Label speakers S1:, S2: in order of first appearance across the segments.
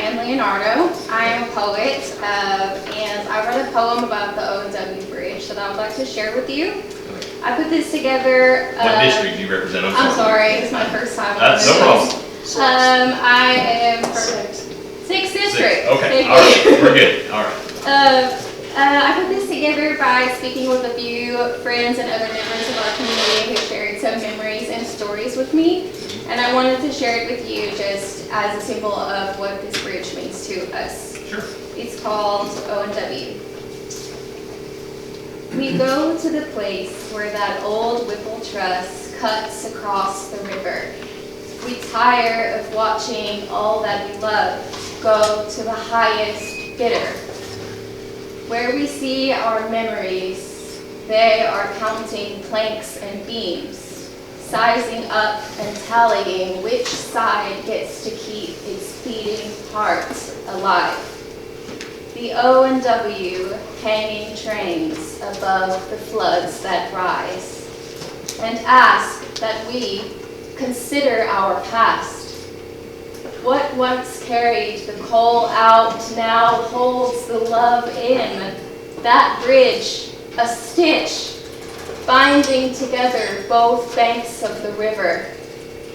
S1: am Leonardo. I am a poet, and I wrote a poem about the O&W Bridge that I would like to share with you. I put this together.
S2: What district do you represent?
S1: I'm sorry, it's my first time.
S2: That's no problem.
S1: I am from 6th District.
S2: Okay, all right, we're good. All right.
S1: I put this together by speaking with a few friends and other members of our community who shared some memories and stories with me. And I wanted to share it with you just as a symbol of what this bridge means to us.
S2: Sure.
S1: It's called O&W. We go to the place where that old Whipple truss cuts across the river. We tire of watching all that we love go to the highest bidder. Where we see our memories, they are counting planks and beams, sizing up and tallying which side gets to keep its beating heart alive. The O&W hanging trains above the floods that rise, and ask that we consider our past. What once carried the coal out now holds the love in. That bridge, a stitch, binding together both banks of the river,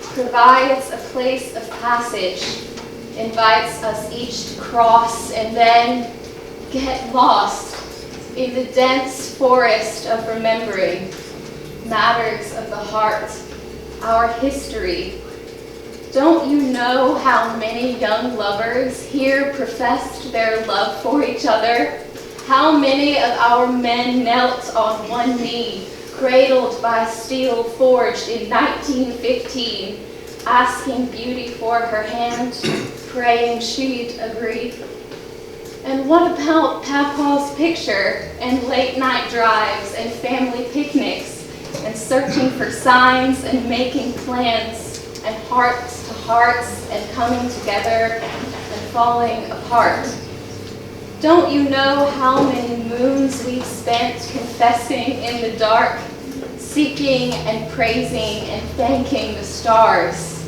S1: provides a place of passage, invites us each to cross and then get lost in the dense forest of remembering matters of the heart, our history. Don't you know how many young lovers here professed their love for each other? How many of our men knelt on one knee, cradled by steel forged in 1915, asking beauty for her hand, praying she'd agree? And what about Papa's picture and late night drives and family picnics and searching for signs and making plans and hearts to hearts and coming together and falling apart? Don't you know how many moons we've spent confessing in the dark, seeking and praising and thanking the stars?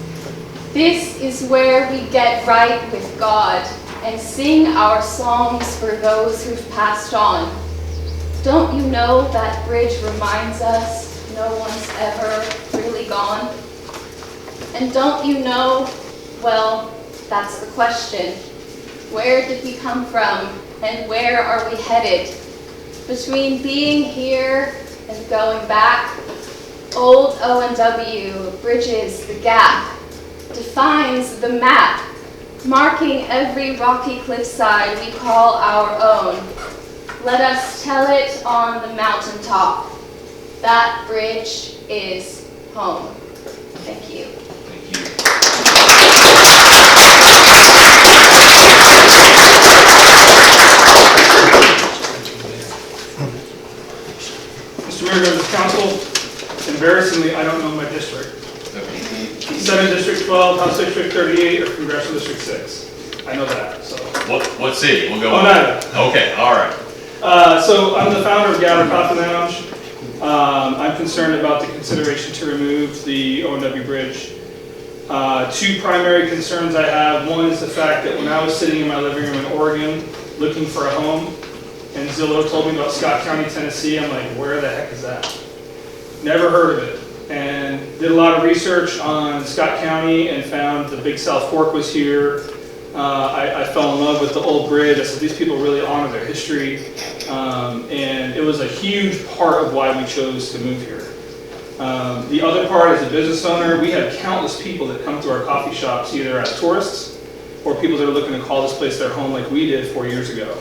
S1: This is where we get right with God and sing our songs for those who've passed on. Don't you know that bridge reminds us no one's ever really gone? And don't you know, well, that's the question. Where did we come from and where are we headed? Between being here and going back, old O&W bridges the gap, defines the map, marking every rocky cliffside we call our own. Let us tell it on the mountaintop. That bridge is home. Thank you.
S3: Mr. Mayor, members of council, embarrassingly, I don't know my district. 7th District 12, House District 38, or Congressional District 6. I know that, so.
S2: What city? We'll go
S3: O&W.
S2: Okay, all right.
S3: So I'm the founder of Gather Coffee Lounge. I'm concerned about the consideration to remove the O&W Bridge. Two primary concerns I have. One is the fact that when I was sitting in my living room in Oregon looking for a home, and Zillow told me about Scott County, Tennessee, I'm like, where the heck is that? Never heard of it. And did a lot of research on Scott County and found the Big South Fork was here. I fell in love with the old bridge. I said, these people really honor their history. And it was a huge part of why we chose to move here. The other part, as a business owner, we have countless people that come to our coffee shops either as tourists or people that are looking to call this place their home like we did 4 years ago.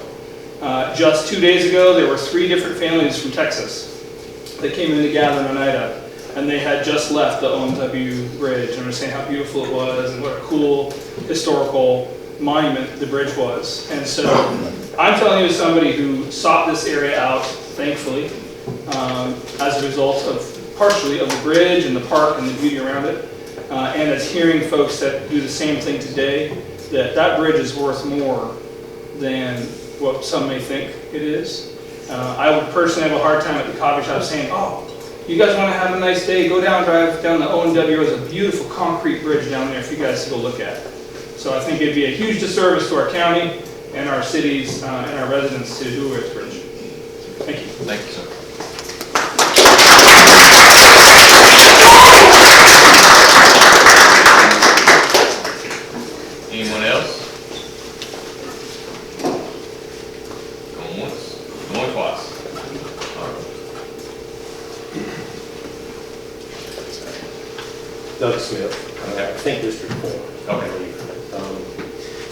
S3: Just 2 days ago, there were 3 different families from Texas that came in to gather in Oneida, and they had just left the O&W Bridge and were saying how beautiful it was and what a cool historical monument the bridge was. And so I'm telling you as somebody who sought this area out, thankfully, as a result of partially of the bridge and the park and the beauty around it, and as hearing folks that do the same thing today, that bridge is worth more than what some may think it is. I would personally have a hard time at the coffee shop saying, oh, you guys want to have a nice day, go down, drive down the O&W. There's a beautiful concrete bridge down there for you guys to go look at. So I think it'd be a huge disservice to our county and our cities and our residents to do O&W Bridge. Thank you.
S2: Thank you, sir. Anyone else? Going once, going twice. All right.
S4: Doug Smith, I think District 4.
S2: Okay.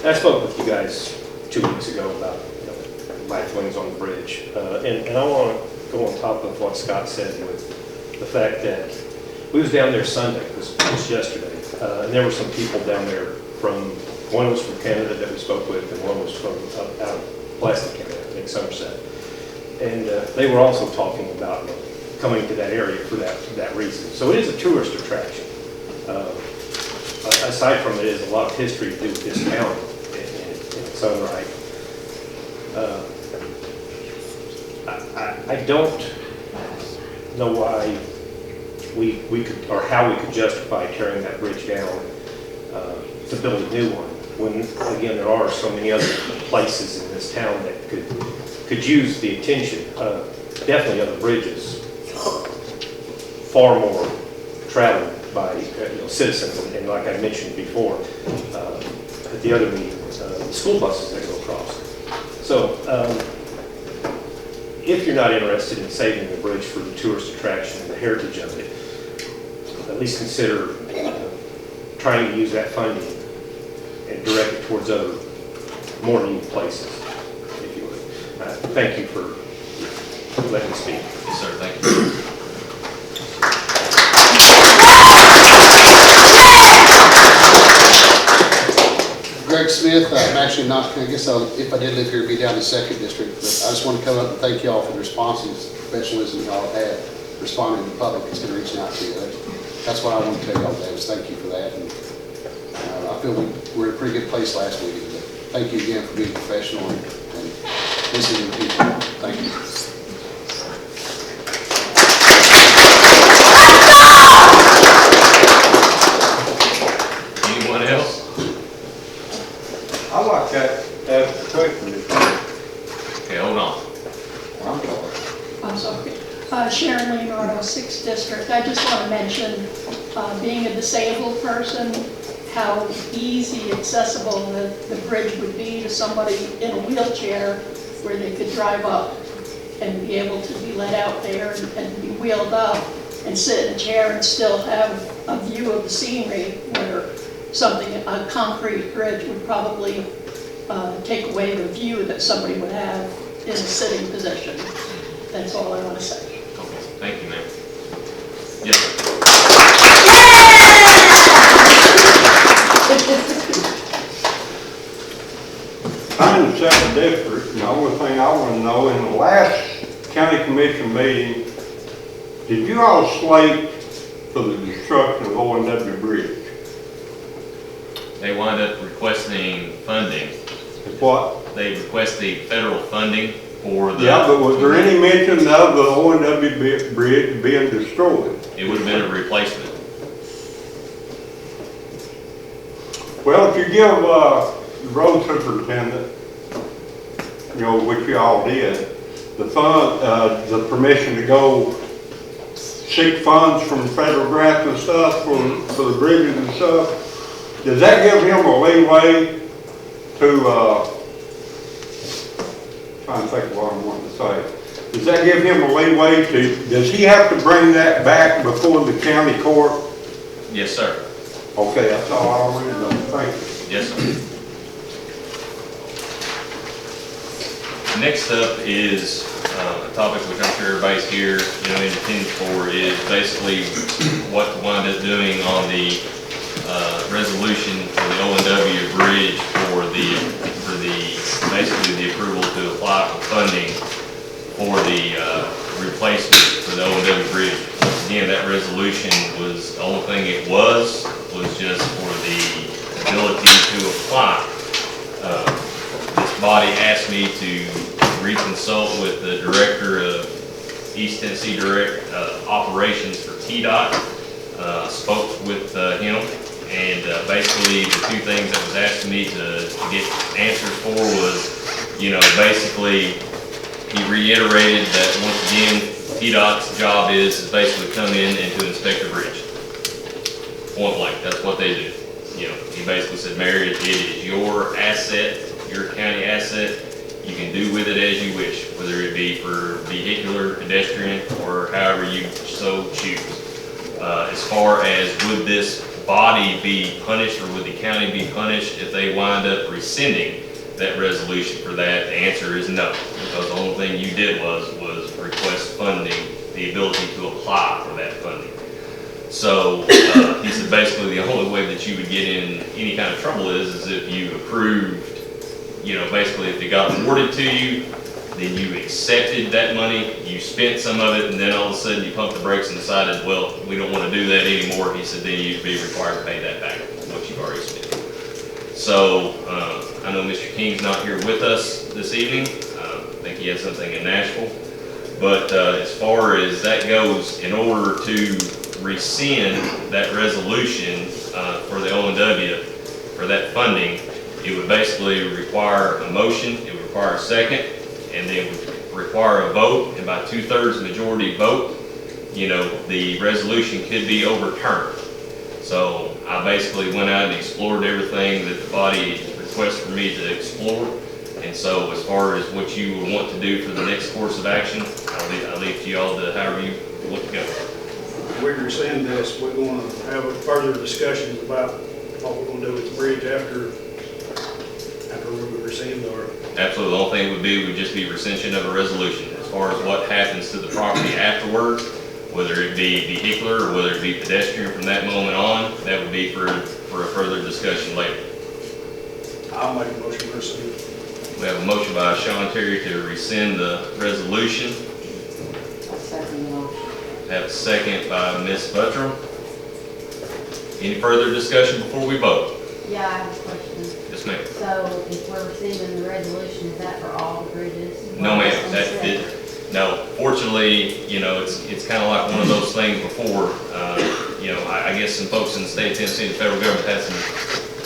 S4: I spoke with you guys 2 weeks ago about my feelings on the bridge. And I want to go on top of what Scott said with the fact that we was down there Sunday, it was yesterday, and there were some people down there one was from Canada that we spoke with, and one was from out of Plastic Canada, I think Somerset. And they were also talking about coming to that area for that reason. So it is a tourist attraction. Aside from it is a lot of history to do with this town in its own right. I don't know why we could, or how we could justify tearing that bridge down to build a new one, when again there are so many other places in this town that could use the attention. Definitely other bridges, far more traveled by citizens, and like I mentioned before at the other meeting, the school buses that go across. So if you're not interested in saving the bridge for the tourist attraction and the heritage of it, at least consider trying to use that funding and direct it towards other more needed places, if you would. Thank you for letting me speak.
S2: Yes, sir. Thank you.
S5: Greg Smith, I'm actually not, I guess if I did live here, it'd be down in the 2nd District, but I just want to come up and thank you all for the responses, professionalism y'all have had responding to the public that's been reaching out to you. That's what I want to tell y'all today, is thank you for that. And I feel we were in a pretty good place last week, but thank you again for being professional and listening to people. Thank you.
S2: Anyone else?
S6: I like that question.
S2: Okay, hold on.
S6: I'm sorry.
S7: I'm sorry. Sharon Leonardo, 6th District. I just want to mention, being a disabled person, how easy, accessible the bridge would be to somebody in a wheelchair, where they could drive up and be able to be let out there and be wheeled up and sit in a chair and still have a view of the scenery, where a concrete bridge would probably take away the view that somebody would have in a sitting position. That's all I want to say.
S2: Okay, thank you, ma'am. Yes, sir.
S6: I'm in the 2nd District, and the only thing I want to know, in the last county commission meeting, did you all slate for the destruction of O&W Bridge?
S2: They wound up requesting funding.
S6: What?
S2: They requested federal funding for the...
S6: Yeah, but was there any mention of the O&W Bridge being destroyed?
S2: It would have been a replacement.
S6: Well, if you give the road superintendent, which you all did, the permission to go seek funds from federal grants and stuff for the bridges and stuff, does that give him a leeway to, trying to think of what I wanted to say. Does that give him a leeway does he have to bring that back before the county court?
S2: Yes, sir.
S6: Okay, that's all I wanted to know. Thank you.
S2: Yes, sir. Next up is a topic which I'm sure everybody's here, in attendance for, is basically what to wind up doing on the resolution for the O&W Bridge for basically the approval to apply for funding for the replacement for the O&W Bridge. Again, that resolution was, the only thing it was just for the ability to apply. This body asked me to reconsult with the director of East Tennessee Operations for TDOT. Spoke with him, And basically, the two things that was asked of me to get answers for was, basically, he reiterated that once again, PDOT's job is basically come in and to inspect the bridge. Point blank, that's what they do. He basically said, Mayor, it is your asset, your county asset. You can do with it as you wish, whether it be for vehicular, pedestrian, or however you so choose. As far as would this body be punished or would the county be punished if they wind up rescinding that resolution for that? The answer is no, because the only thing you did was request funding, the ability to apply for that funding. So he said basically the only way that you would get in any kind of trouble is if you approved, basically if it got awarded to you, then you accepted that money, you spent some of it, and then all of a sudden you pumped the brakes and decided, well, we don't want to do that anymore. He said then you'd be required to pay that back, what you've already spent. So I know Mr. King's not here with us this evening. I think he has something in Nashville. But as far as that goes, in order to rescind that resolution for the O&W for that funding, it would basically require a motion, it would require a second, and then it would require a vote, and by 2/3 majority vote, the resolution could be overturned. So I basically went out and explored everything that the body requested for me to explore. And so as far as what you would want to do for the next course of action, I'll leave to y'all to however you want to go.
S8: We rescind this, we're going to have further discussions about what we're going to do with the bridge after we rescind our.
S2: Absolutely, the only thing would just be rescission of a resolution. As far as what happens to the property afterwards, whether it be vehicular or whether it be pedestrian from that moment on, that would be for a further discussion later.
S8: I'll make a motion to rescind.
S2: We have a motion by Sean Terry to rescind the resolution.
S9: I'll second the motion.
S2: Have a second by Ms. Buttram. Any further discussion before we vote?
S9: Yeah, I have a question.
S2: Yes, ma'am.
S9: So if we're receiving the resolution, is that for all the bridges?
S2: No, ma'am. No. Fortunately, it's kind of like one of those things before. I guess some folks in the state of Tennessee, the federal government had some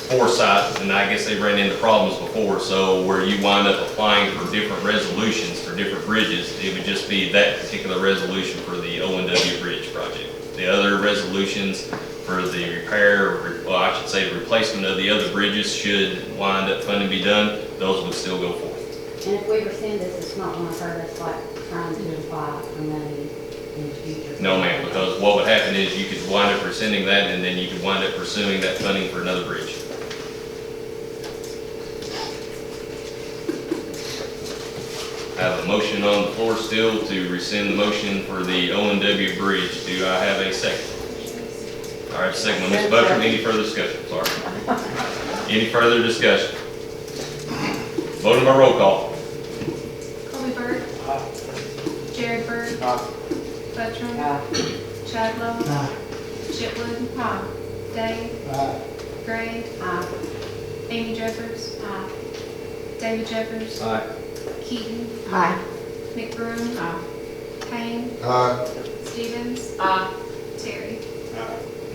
S2: foresight, and I guess they ran into problems before. So where you wind up applying for different resolutions for different bridges, it would just be that particular resolution for the O&W Bridge project. The other resolutions for the repair, well, I should say replacement of the other bridges, should wind up funding be done, those would still go forward.
S9: And if we rescind this, it's not going to hurt us like trying to apply for money in the future?
S2: No, ma'am, because what would happen is you could wind up rescinding that, and then you could wind up pursuing that funding for another bridge. I have a motion on the floor still to rescind the motion for the O&W Bridge. Do I have a second? All right, second by Ms. Buttram. Any further discussion? Sorry. Any further discussion? Voting by roll call.
S1: Colby Bird. Jared Bird. Buttram. Chadlow. Chipwood. Dave. Gray. Amy Jeffers. David Jeffers. Keaton. McBroom. Kane. Stevens. Terry.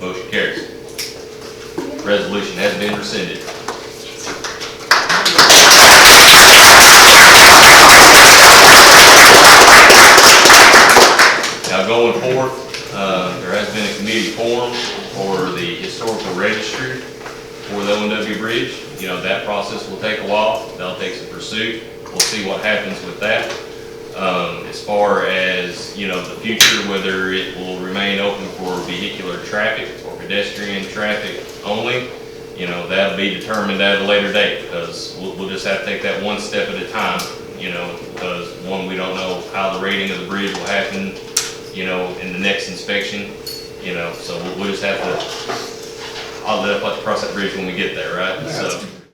S2: Motion carries. Resolution has been rescinded. Now going forward, there has been a committee formed for the historical registry for the O&W Bridge. That process will take a while. That'll take some pursuit. We'll see what happens with that. As far as, the future, whether it will remain open for vehicular traffic or pedestrian traffic only, that'll be determined at a later date, because we'll just have to take that one step at a time, because one, we don't know how the rating of the bridge will happen, in the next inspection, so we'll just have to, I'll let up to cross that bridge when we get there, right? So.